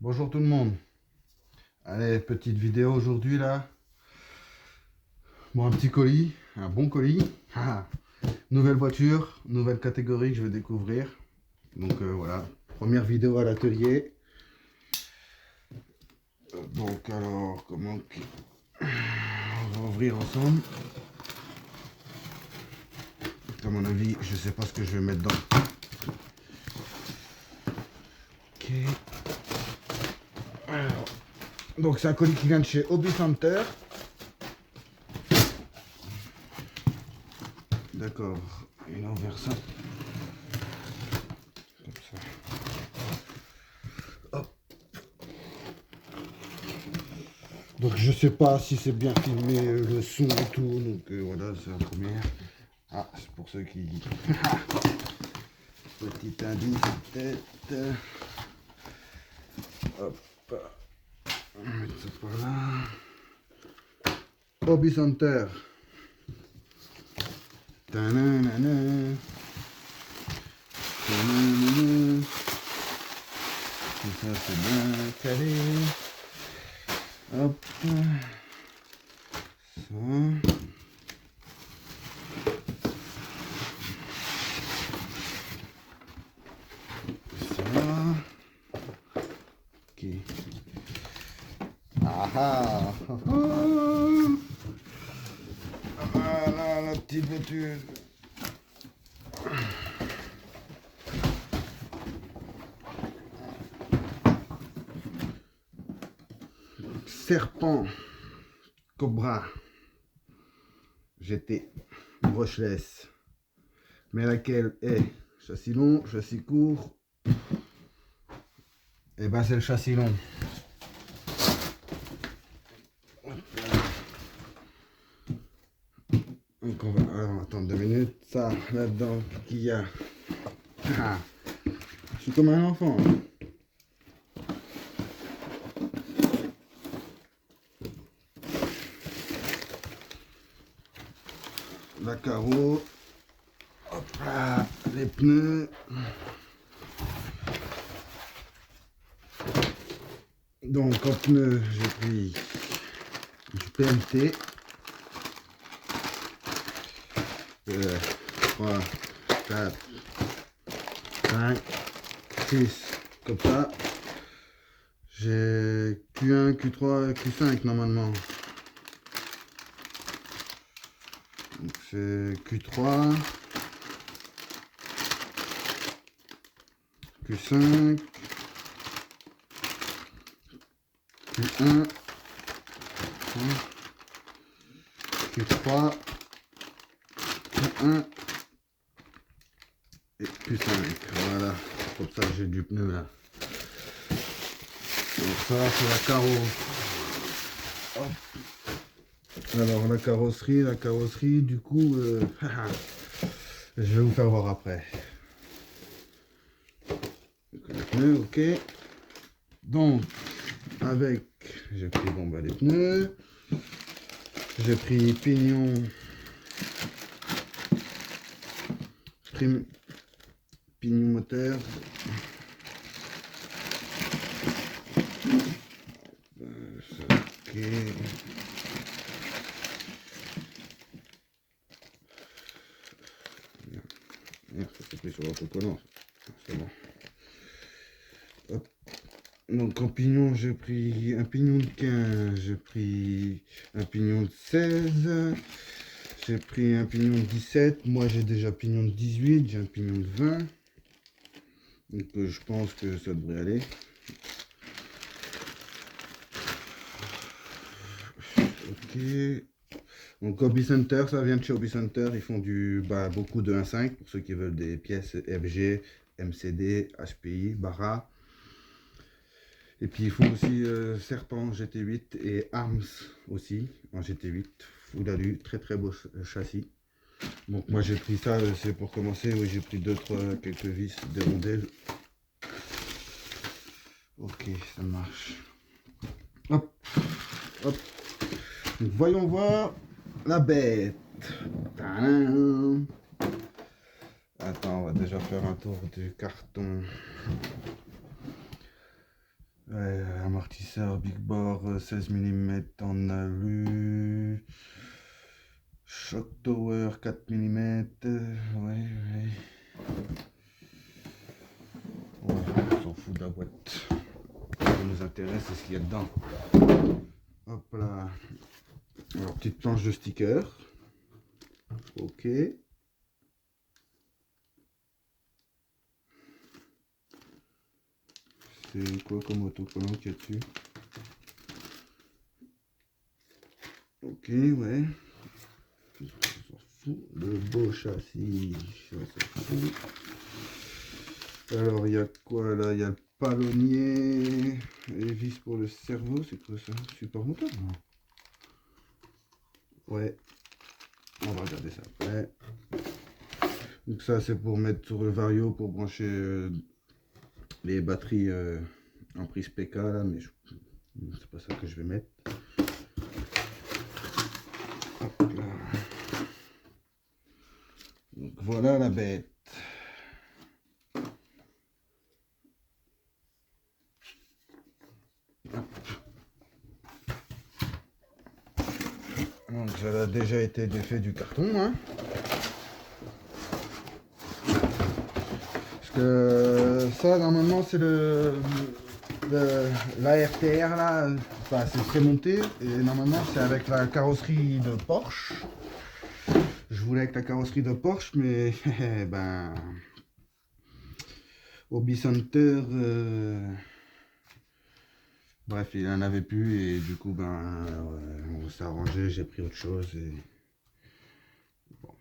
Bonjour tout le monde. Allez, petite vidéo aujourd'hui là. Bon, un petit colis, un bon colis. Ah, nouvelle voiture, nouvelle catégorie que je vais découvrir. Donc voilà, première vidéo à l'atelier. Donc alors, comment on va ouvrir ensemble. À mon avis, je sais pas ce que je vais mettre dedans. Ok. Alors, donc c'est un colis qui vient de chez Hobby Center. D'accord, et là on verse ça. Comme ça. Hop. Donc je sais pas si c'est bien filmé le son et tout, donc voilà, c'est la première. Ah, c'est pour ceux qui... Petit indice peut-être. Hop. On va mettre ça par là. Hobby Center. Ta-na-na-na. Ta-na-na-na. Tout ça c'est bien calé. Hop. Ça. Ok. Ah ah. Voilà la petite voiture. Serpent Cobra GT brushless. Mais laquelle est châssis long, châssis court? Et ben c'est le châssis long. Donc on va attendre 2 minutes. Ça là-dedans qu'il y a. Ah, je suis comme un enfant. La carreau. Hop là, les pneus. Donc en pneu, j'ai pris du PMT. 3, 4, 5, 6, comme ça. J'ai Q1, Q3, Q5 normalement. Donc c'est Q3, Q5, Q1, Q3, Q1 et Q5. Voilà, comme ça j'ai du pneu là. Donc ça c'est la carreau. Hop. Alors la carrosserie du coup, je vais vous faire voir après. Donc, les pneus, ok. Donc avec, j'ai pris bon, bah, les pneus, j'ai pris pignon, pignon moteur. Ok. Merde, ça s'est pris sur l'autocollant. C'est bon. Hop. Donc en pignon, j'ai pris un pignon de 15, j'ai pris un pignon de 16, j'ai pris un pignon de 17. Moi j'ai déjà pignon de 18, j'ai un pignon de 20. Donc je pense que ça devrait aller. Ok. Donc Hobby Center, ça vient de chez Hobby Center. Ils font beaucoup de 1.5 pour ceux qui veulent des pièces FG, MCD, HPI, Bara. Et puis ils font aussi Serpent GT8 et Arms aussi en GT8. Full alu, très très beau châssis. Donc moi j'ai pris ça, c'est pour commencer. Oui, j'ai pris quelques vis, des rondelles. Ok, ça marche. Hop, hop. Donc voyons voir la bête. Tadam. Attends, on va déjà faire un tour du carton. Amortisseur Big Bore 16 mm en alu. Shock Tower 4 mm. Ouais. Ouais, on s'en fout de la boîte. Ce qui nous intéresse, c'est ce qu'il y a dedans. Hop là. Alors, petite planche de sticker. Ok. C'est quoi comme autocollant qu'il y a dessus? Ok, ouais. On s'en fout. Le beau châssis. On s'en fout. Alors, il y a quoi là? Il y a le palonnier. Les vis pour le cerveau. C'est quoi ça? Support moteur? Non. Ouais. On va regarder ça après. Donc ça, c'est pour mettre sur le Vario pour brancher les batteries en prise PK là, mais c'est pas ça que je vais mettre. Hop là. Donc voilà la bête. Hop. Donc ça a déjà été défait du carton, hein. Parce que ça normalement c'est l'ARTR là, enfin c'est prémonté et normalement c'est avec la carrosserie de Porsche. Je voulais avec la carrosserie de Porsche, mais ben Hobby Center, bref, il en avait plus et du coup ben on s'est arrangé, j'ai pris autre chose et bon.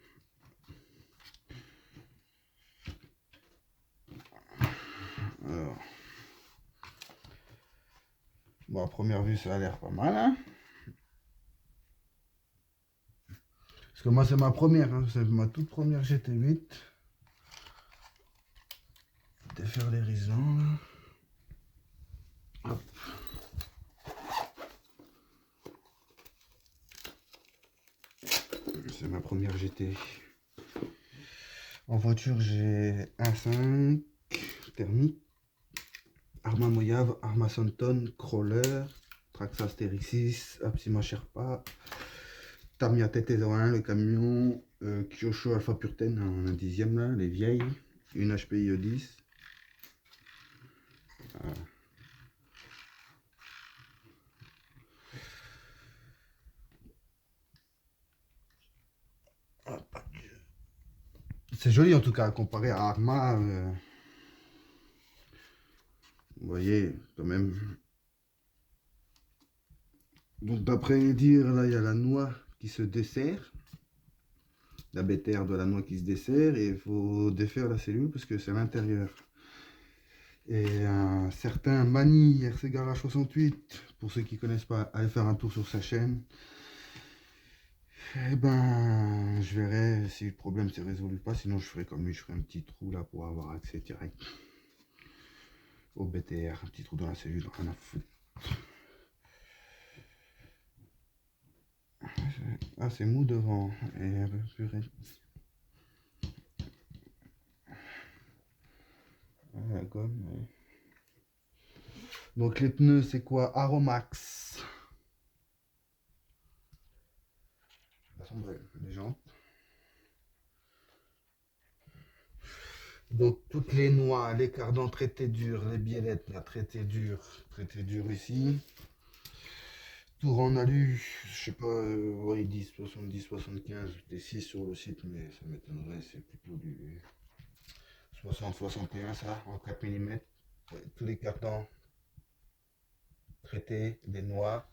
Alors, bon, à première vue ça a l'air pas mal, hein. Parce que moi c'est ma première, hein, c'est ma toute première GT8. Défaire les raisons là. Hop. C'est ma première GT. En voiture j'ai 1.5 thermique, Arma Mojave, Arma Santon, Crawler, Traxxas TRX6, Apsima Sherpa, Tamiya TT01 le camion, Kyosho Alpha Purten en un dixième là, les vieilles, une HPI E10. Voilà. C'est joli en tout cas comparé à Arma. Vous voyez quand même. Donc d'après les dires, là il y a la noix qui se dessert. La bétaire de la noix qui se dessert et il faut défaire la cellule parce que c'est à l'intérieur. Et un certain Mani RC Garage 68, pour ceux qui connaissent pas, allez faire un tour sur sa chaîne. Et ben, je verrai si le problème s'est résolu ou pas. Sinon, je ferai comme lui, je ferai un petit trou là pour avoir accès direct au BTR. Un petit trou dans la cellule, rien à foutre. Ah, c'est mou devant et un peu plus raide. Ah, la gomme, ouais. Donc les pneus, c'est quoi? Aromax. Les jantes. Donc toutes les noix, les cardans traités durs, les biellettes, la traité dur ici. Tour en alu, je sais pas, ouais, ils disent 70, 75, des 6 sur le site, mais ça m'étonnerait, c'est plutôt du 60, 61 ça, en 4 mm. Ouais, tous les cartons traités, des noix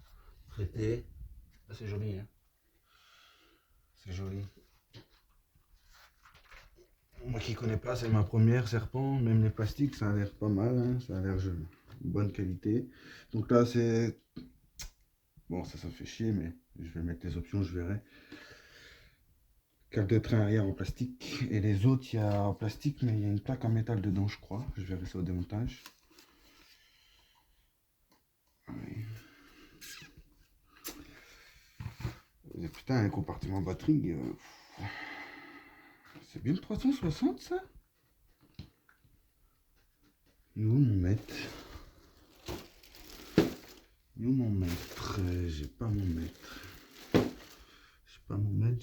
traitées. Ah, c'est joli, hein. C'est joli. Moi qui connais pas, c'est ma première serpent, même les plastiques, ça a l'air pas mal, hein. Ça a l'air bonne qualité. Donc là, c'est... Bon, ça fait chier, mais je vais mettre les options, je verrai. Carte de train arrière en plastique. Et les autres, il y a en plastique, mais il y a une plaque en métal dedans, je crois. Je verrai ça au démontage. Oui. Et putain, un compartiment batterie. C'est bien le 360, ça? Nous, on met. Où mon mètre? J'ai pas mon mètre. J'ai pas mon mètre.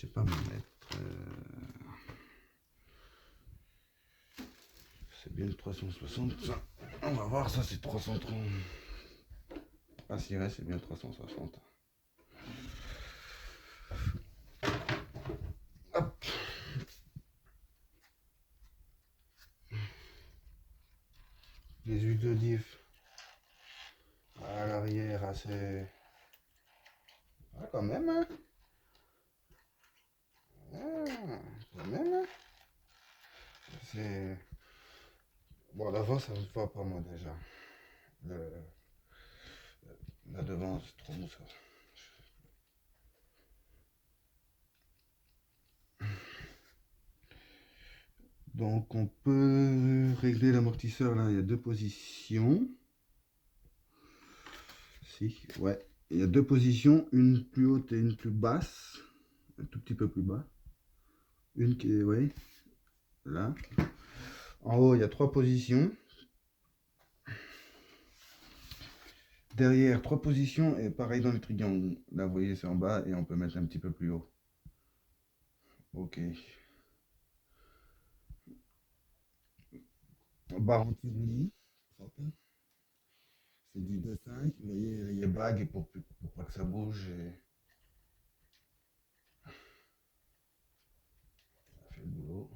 C'est bien le 360 ça. On va voir, ça c'est 330. Ah si, ouais, c'est bien 360. Hop. Les huiles d'olive à l'arrière, assez. Ah, quand même, hein. Ah, quand même, hein. C'est. Bon, l'avant, ça ne va pas, moi, déjà. Le... Là devant, c'est trop mou, ça. Donc, on peut régler l'amortisseur, là, il y a deux positions. Si, ouais. Il y a deux positions, une plus haute et une plus basse. Un tout petit peu plus bas. Une qui est, ouais, là. En haut, il y a trois positions. Derrière, trois positions et pareil dans les triangles. Là, vous voyez, c'est en bas et on peut mettre un petit peu plus haut. Ok. Barre anti-roulis. C'est du 2,5. Vous voyez, il y a bague pour pas que ça bouge. Ça fait le boulot.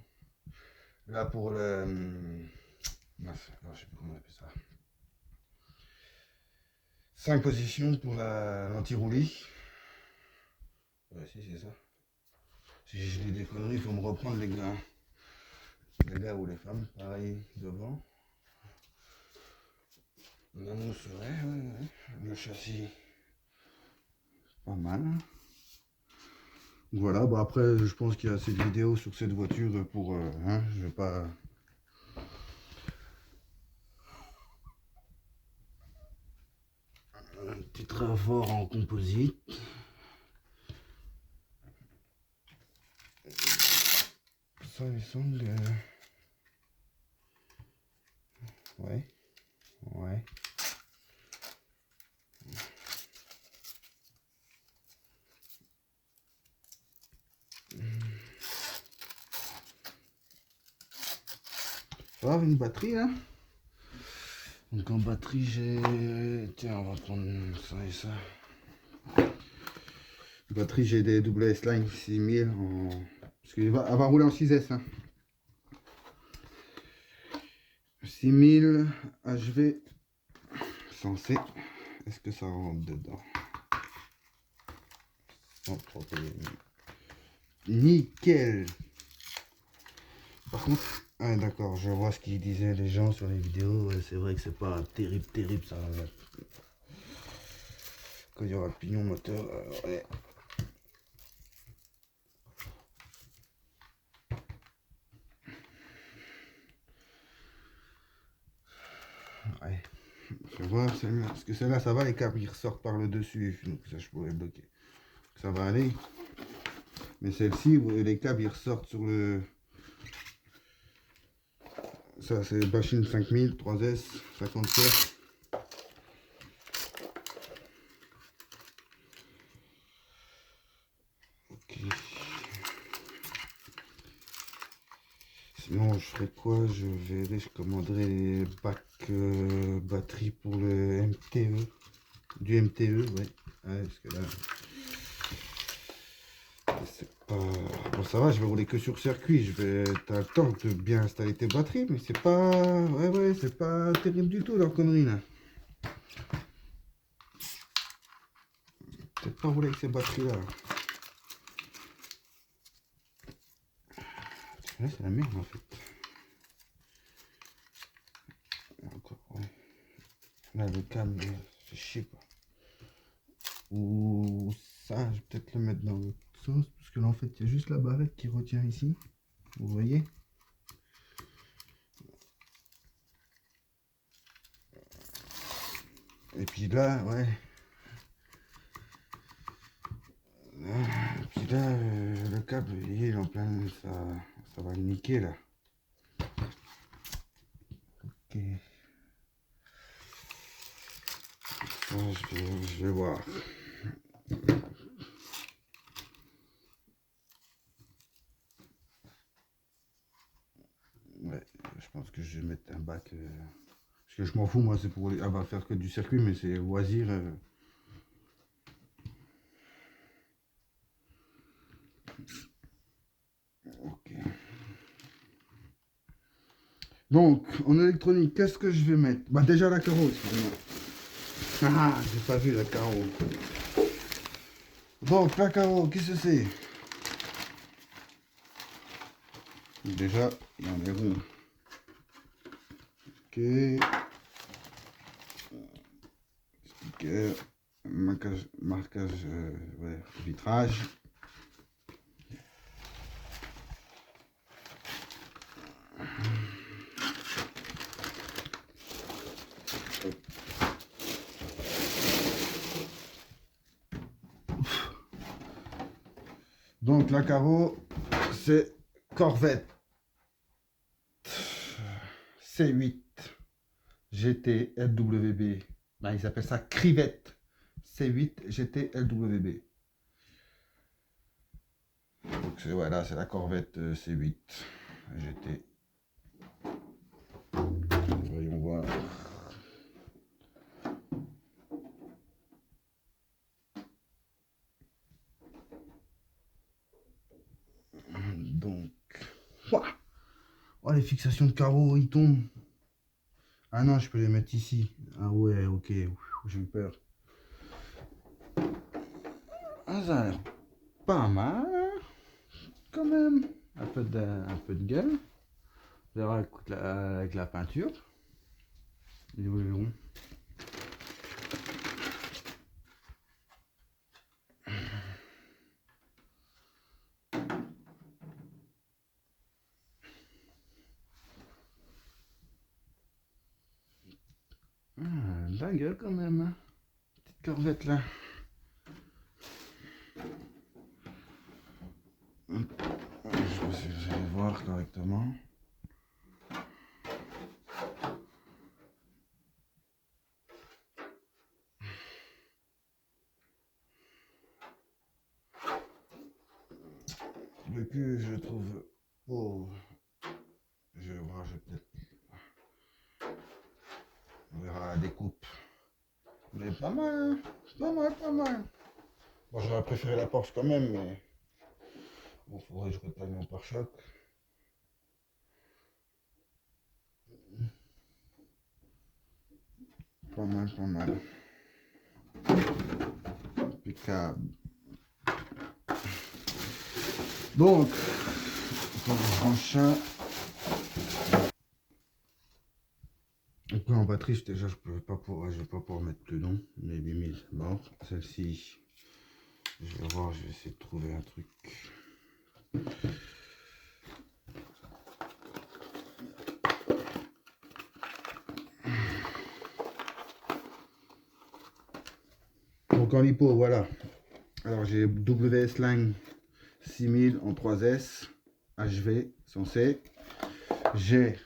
Là, pour le. Mince, non, je sais plus comment on appelle ça. 5 positions pour l'anti-roulis. Ouais, si, c'est ça. Si je dis des conneries, il faut me reprendre, les gars. Les gars ou les femmes, pareil, devant. La mousse, ouais. Le châssis, pas mal. Voilà, bah après, je pense qu'il y a assez de vidéos sur cette voiture pour. Hein, je vais pas. Un petit renfort en composite. Ça, il semble. Ouais. Faut avoir une batterie là. Donc en batterie j'ai. Tiens, on va prendre ça et ça. Batterie j'ai des WS Line 6000 en. Parce qu'il va rouler en 6S. Hein. 6000 HV censé. Est-ce que ça rentre dedans? Sans problème. Nickel. Par contre, ah, d'accord, je vois ce qu'ils disaient les gens sur les vidéos. Ouais, c'est vrai que c'est pas terrible ça. Quand il y aura le pignon moteur, ouais. Ouais. Je vais voir celle-là. Parce que celle-là, ça va, les câbles ils ressortent par le dessus. Donc ça, je pourrais bloquer. Ça va aller. Mais celle-ci, les câbles ils ressortent sur le. Ça, c'est Bachine 5000, 3S, 57. Ok. Sinon, je ferai quoi? Je commanderai les bacs batterie pour le MTE. Du MTE, ouais. Ouais, parce que là. C'est pas. Bon, ça va, je vais rouler que sur circuit. T'as le temps de bien installer tes batteries, mais c'est pas. Ouais, c'est pas terrible du tout leur connerie là. Peut-être pas rouler avec ces batteries là. Là, c'est la merde en fait. Encore, ouais. Là, le câble, c'est chier quoi. Ou ça, je vais peut-être le mettre dans l'autre sens, parce que là en fait, il y a juste la barrette qui retient ici. Vous voyez? Et puis là, ouais. Et puis là, le câble, il est en plein, ça va le niquer là. Ok. Je vais voir. Ouais, je pense que je vais mettre un bac. Parce que je m'en fous, moi, c'est pour. Elle va faire que du circuit, mais c'est loisir. Ok. Donc, en électronique, qu'est-ce que je vais mettre? Bah, déjà la carreau, excusez-moi. Ah, j'ai pas vu la carreau. Donc, la carreau, qu'est-ce que c'est? Déjà, il y en est rond. Ok. Sticker. Marquage ouais, vitrage. Donc, la carreau, c'est Corvette C8 GT LWB. Ben, ils appellent ça Crivette C8 GT LWB. Donc, voilà, c'est la Corvette C8 GT. Voyons voir. Donc, ouah, oh, les fixations de carreaux, ils tombent. Ah non, je peux les mettre ici. Ah ouais, ok, j'ai eu peur. Ah, ça a l'air pas mal, hein, quand même. Un peu de gueule. On verra avec la peinture. Ils verront. Ah, de la gueule quand même, hein. Petite corvette là. Je sais pas si vous allez voir correctement. Le cul, je trouve. Oh, je vais voir, je vais peut-être. On verra la découpe. Mais pas mal, hein. Pas mal, pas mal. Bon, j'aurais préféré la Porsche quand même, mais. Bon, faudrait que je retaille mon pare-choc. Pas mal, pas mal. Impeccable. Donc, quand je branche ça. Donc là, en batterie, déjà, je vais pas pouvoir mettre dedans. Mais 8000, bon. Celle-ci, je vais voir, je vais essayer de trouver un truc. Donc en lipo, voilà. Alors j'ai WS-Line 6000 en 3S, HV, censé. J'ai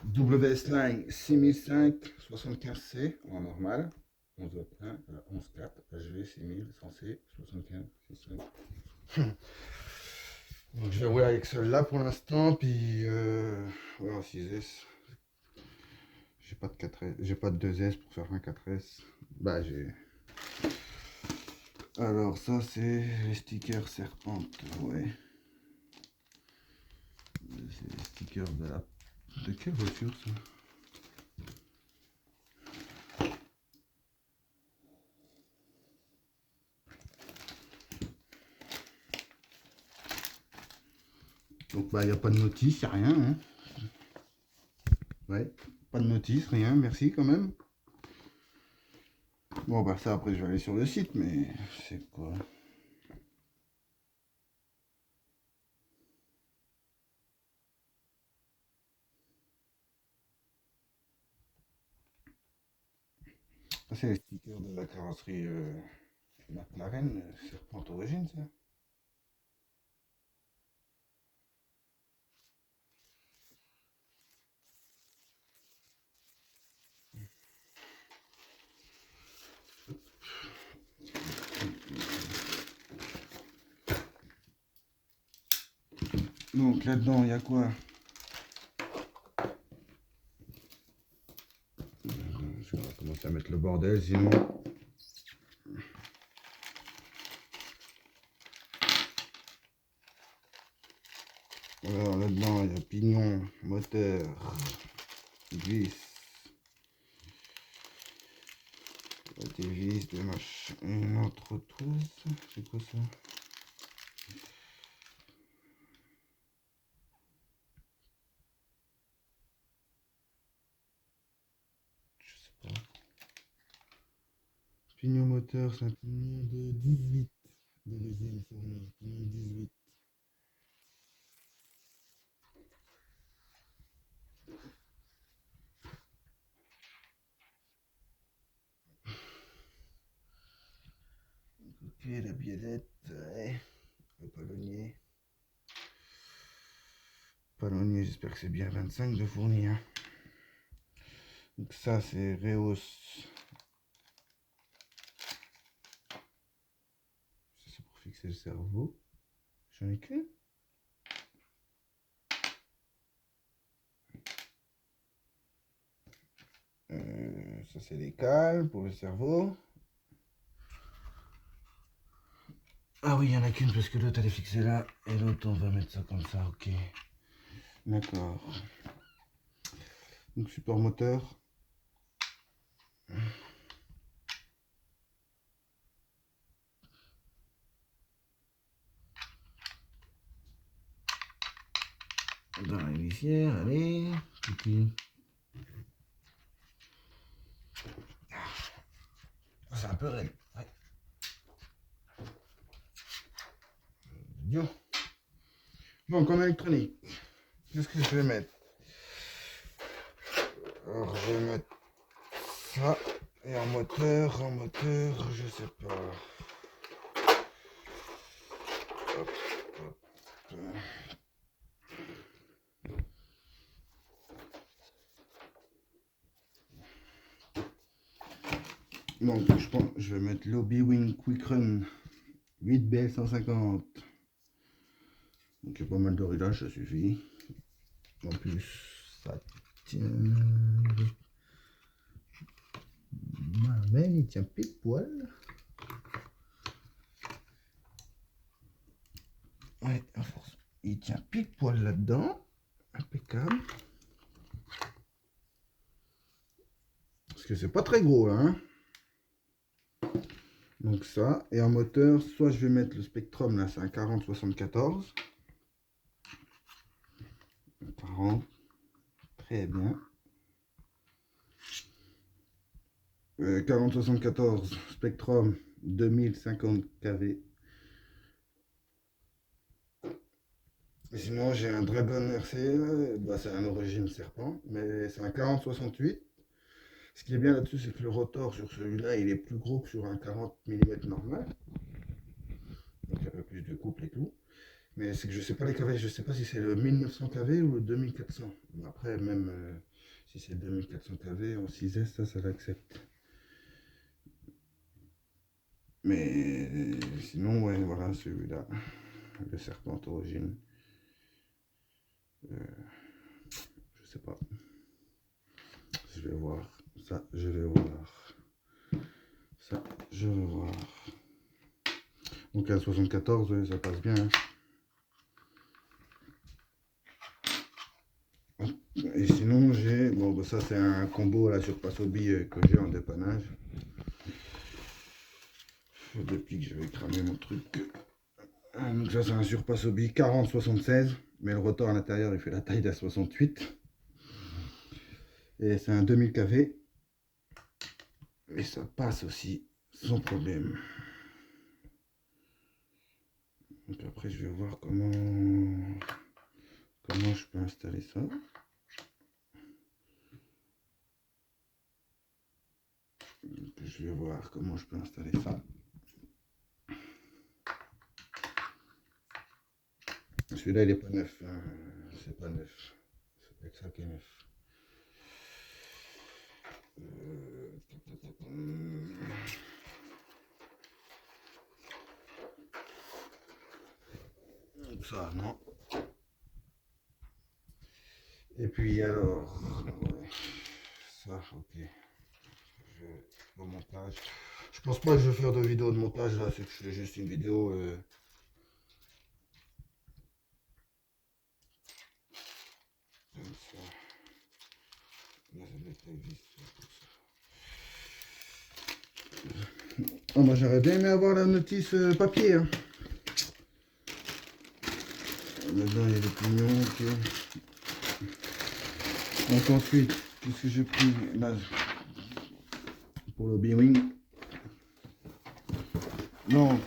WS-Line 6005 75C en normal. 11.1, 11.4, HV 6000, censé, 75, 65. Donc je vais rouler avec celle-là pour l'instant, puis voilà, 6S. J'ai pas de 4S, j'ai pas de 2S pour faire un 4S. Bah j'ai. Alors ça c'est les stickers serpentes, ouais. C'est les stickers de la. De quelle voiture ça? Donc bah il n'y a pas de notice, il n'y a rien. Hein. Ouais, pas de notice, rien, merci quand même. Bon bah ça après je vais aller sur le site, mais c'est quoi? Ça c'est les stickers de la carrosserie McLaren, serpente origine ça. Donc là-dedans, il y a quoi? Je vais commencer à mettre le bordel, sinon. Alors là-dedans, il y a pignon, moteur, vis, des vis, des machins, une autre trousse. C'est quoi ça? Je sais pas. Pignon moteur, c'est un pignon de 18 de deuxième fournie, pignon 18. Ok, la biellette, ouais. Le palonnier. Palonnier, j'espère que c'est bien 25 de fourni. Hein. Donc ça, c'est Reos. C'est pour fixer le cerveau. J'en ai qu'une. Ça, c'est des cales pour le cerveau. Ah oui, il n'y en a qu'une parce que l'autre elle est fixée là. Et l'autre, on va mettre ça comme ça, ok. D'accord. Donc, support moteur. Dans la visière, allez. Petit. C'est un peu raide. Ouais. Bien. Donc, en électronique, qu'est-ce que je vais mettre? Alors, je vais mettre ça. Et en moteur, je sais pas. Hop, hop. Donc, je pense, je vais mettre l'Obi Wing Quick Run 8BL 150. Donc, il y a pas mal de réglages, ça suffit. En plus, ça tient. Mais il tient pile poil. Ouais, à force. Il tient pile poil là-dedans. Impeccable. Parce que c'est pas très gros là. Hein. Donc ça. Et en moteur, soit je vais mettre le Spectrum là, c'est un 4074. 40. Très bien. 4074 Spectrum 2050 kV. Et sinon j'ai un Dragon RC, bah, c'est un origine serpent, mais c'est un 4068. Ce qui est bien là-dessus, c'est que le rotor sur celui-là, il est plus gros que sur un 40 mm normal. Donc il y a un peu plus de couple et tout. Mais c'est que je sais pas les kV, je sais pas si c'est le 1900 kV ou le 2400. Après, même si c'est le 2400 kV en 6S, ça l'accepte. Mais sinon, ouais, voilà, celui-là, le serpent origine. Je sais pas. Je vais voir. Ça, je vais voir. Ça, je vais voir. Donc à 74, ouais, ça passe bien. Hein. Et sinon, j'ai. Bon, bah, ça, c'est un combo à la surface hobby que j'ai en dépannage. Depuis que j'avais cramé mon truc. Donc, ça, c'est un surpass hobby 40-76. Mais le rotor à l'intérieur, il fait la taille d'un 68. Et c'est un 2000 kV. Et ça passe aussi sans problème. Donc après, je vais voir comment je peux installer ça. Donc, je vais voir comment je peux installer ça. Celui-là, il est pas neuf. Hein. C'est pas neuf. C'est que ça qui est neuf. Donc ça, non. Et puis alors, ouais, ça, ok. Au montage. Je pense pas que je vais faire de vidéo de montage là, c'est que je fais juste une vidéo. Comme ça. Là, je vais mettre les vis pour ça. Oh, moi j'aurais bien aimé avoir la notice papier. Hein. Là-dedans il y a des pignons. Ok. Donc ensuite, qu'est-ce que j'ai pris là pour le B-Wing. Donc,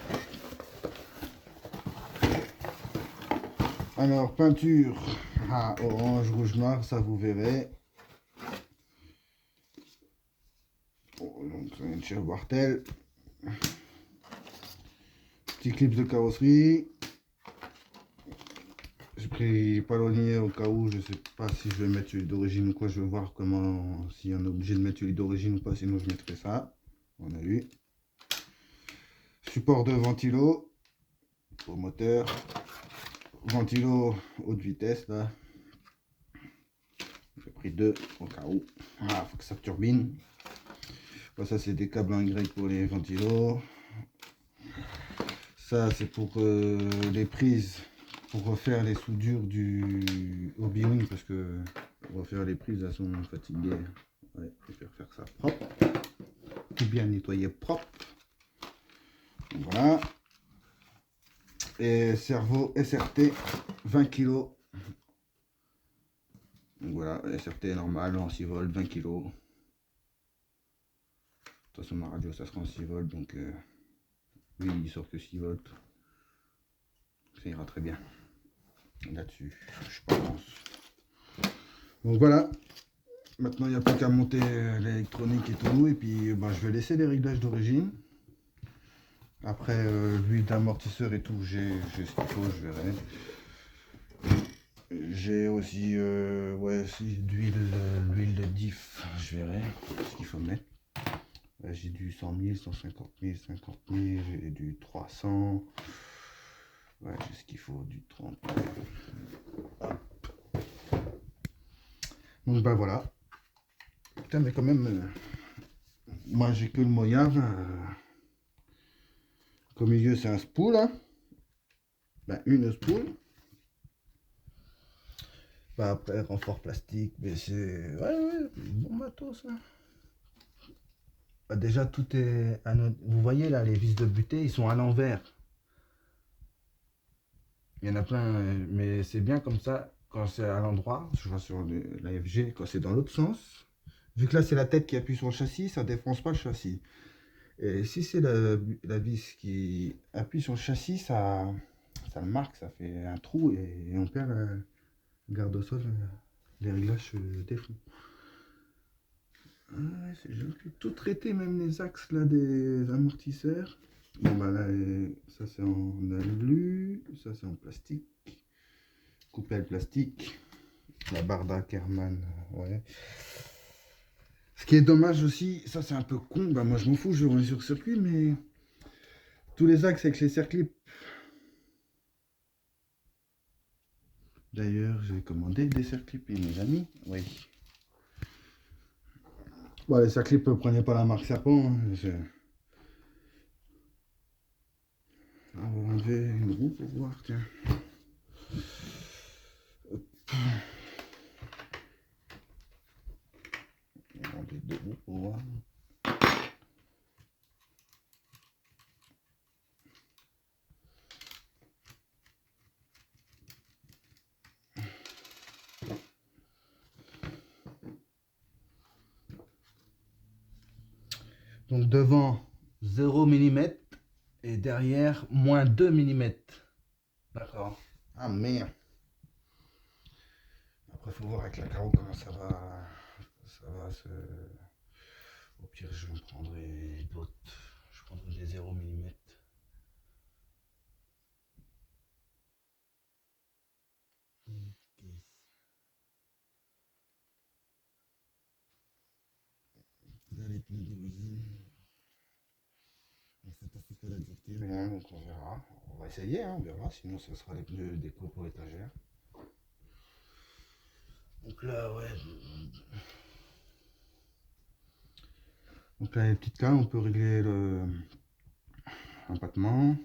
alors peinture à orange, rouge, noir, ça vous verrez. Oh, donc ça vient de chez Wartel. Petit clip de carrosserie. J'ai pris palonnier au cas où, je sais pas si je vais mettre celui d'origine ou quoi, je vais voir comment, si on est obligé de mettre celui d'origine ou pas, sinon je mettrai ça. On a vu. Support de ventilo au moteur. Ventilo haute vitesse là. J'ai pris deux au cas où. Ah, faut que ça turbine. Bon, ça c'est des câbles en Y pour les ventilos. Ça c'est pour les prises, pour refaire les soudures du B-Wing parce que refaire les prises, elles sont fatiguées. Ouais, je vais faire ça propre. Tout bien nettoyé propre. Voilà. Et cerveau SRT 20 kg. Donc voilà, SRT normal en 6 volts, 20 kg. De toute façon ma radio ça sera en 6 volts donc oui il sort que 6 volts. Ça ira très bien. Là-dessus, je pense. Donc voilà. Maintenant, il n'y a plus qu'à monter l'électronique et tout. Et puis, ben, je vais laisser les réglages d'origine. Après, l'huile d'amortisseur et tout, j'ai ce qu'il faut, je verrai. J'ai aussi, ouais, si l'huile de diff, je verrai ce qu'il faut mettre. J'ai du 100 000, 150 000, 50 000, j'ai du 300. Ouais, j'ai ce qu'il faut, du 30. Hop. Donc, ben voilà. Putain, mais quand même, moi j'ai que le moyen. Au milieu, c'est un spool. Hein. Ben, une spool. Ben, après, renfort plastique, mais c'est. Ouais, ouais, bon matos. Hein. Ben, déjà, tout est. Vous voyez là, les vis de butée, ils sont à l'envers. Il y en a plein, mais c'est bien comme ça quand c'est à l'endroit. Je vois sur la FG, quand c'est dans l'autre sens. Vu que là, c'est la tête qui appuie sur le châssis, ça ne défonce pas le châssis. Et si c'est la vis qui appuie sur le châssis, ça le marque, ça fait un trou et on perd le garde au sol. Les réglages se défont. Ah ouais, c'est gentil. Tout traité, même les axes là des amortisseurs. Bon bah là, ça c'est en alu, ça c'est en plastique. Coupelle plastique. La barre d'Ackerman, ouais. Ce qui est dommage aussi, ça c'est un peu con, bah moi je m'en fous, je vais sur circuit, mais tous les axes avec les circlips. D'ailleurs, j'ai commandé des circlips, mes amis, oui. Bon, les circlips, prenez pas la marque Serpent. Hein, on va enlever une roue pour voir, tiens. Hop. On va enlever deux roues pour voir. Donc devant 0 mm et derrière moins 2 mm. D'accord. Ah merde. Après faut voir avec la carreau comment ça va se. Au pire je vais prendrai d'autres. Je prendrai des 0 mm. Là les pneus d'origine. C'est assez que la dictée, mais donc on verra. On va essayer, hein, on verra, sinon ce sera les pneus déco pour l'étagère. Donc Donc là, ouais. Donc là, les petites cales, on peut régler l'empattement.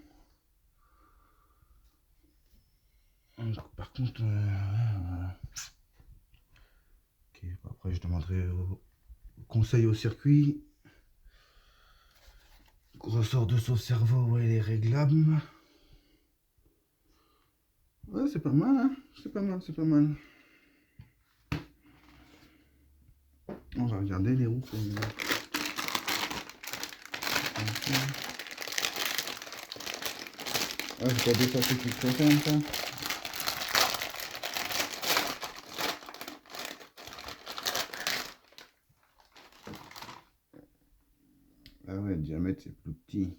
Par contre, voilà. Ok, après je demanderai au conseil au circuit. Ressort de sauve-cerveau, ouais, il est réglable. Ouais, c'est pas mal, hein. C'est pas mal, c'est pas mal. On va regarder les roues. Ah, c'est pas dépassé qu'il faut faire ça. Ah ouais, le diamètre c'est plus petit.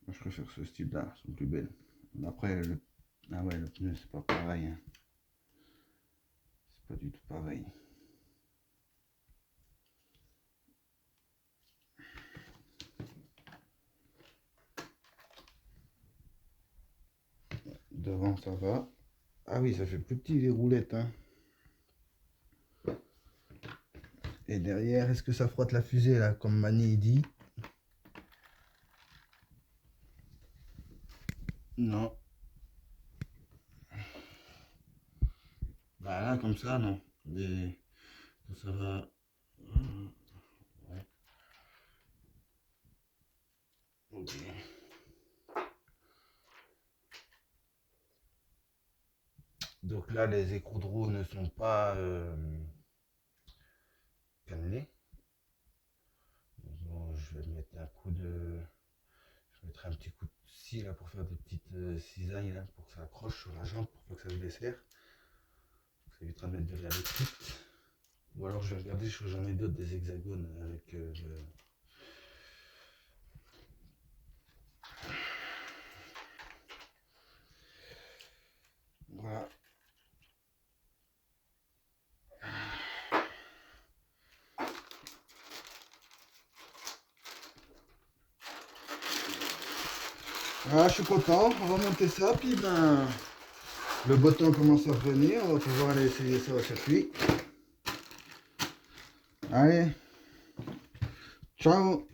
Moi je préfère ce style-là, elles sont plus belles. Après, ah ouais, le pneu c'est pas pareil. Hein. C'est pas du tout pareil. Devant ça va. Ah oui, ça fait plus petit les roulettes. Hein. Et derrière, est-ce que ça frotte la fusée là, comme Mani dit? Non. Bah là, comme ça, non. Mais ça va. Ouais. Ok. Donc là, les écrous de roue ne sont pas cannelés. Donc, bon, je vais mettre un coup de. Je mettrai un petit coup de scie là pour faire des petites cisailles là pour que ça accroche sur la jambe pour pas que ça se desserre. Ça évitera de mettre de l'air vite. Ou alors je vais regarder si j'en ai d'autres des hexagones avec Voilà. Voilà, je suis content, on va monter ça, puis ben le beau temps commence à revenir, on va pouvoir aller essayer ça au circuit. Allez, ciao.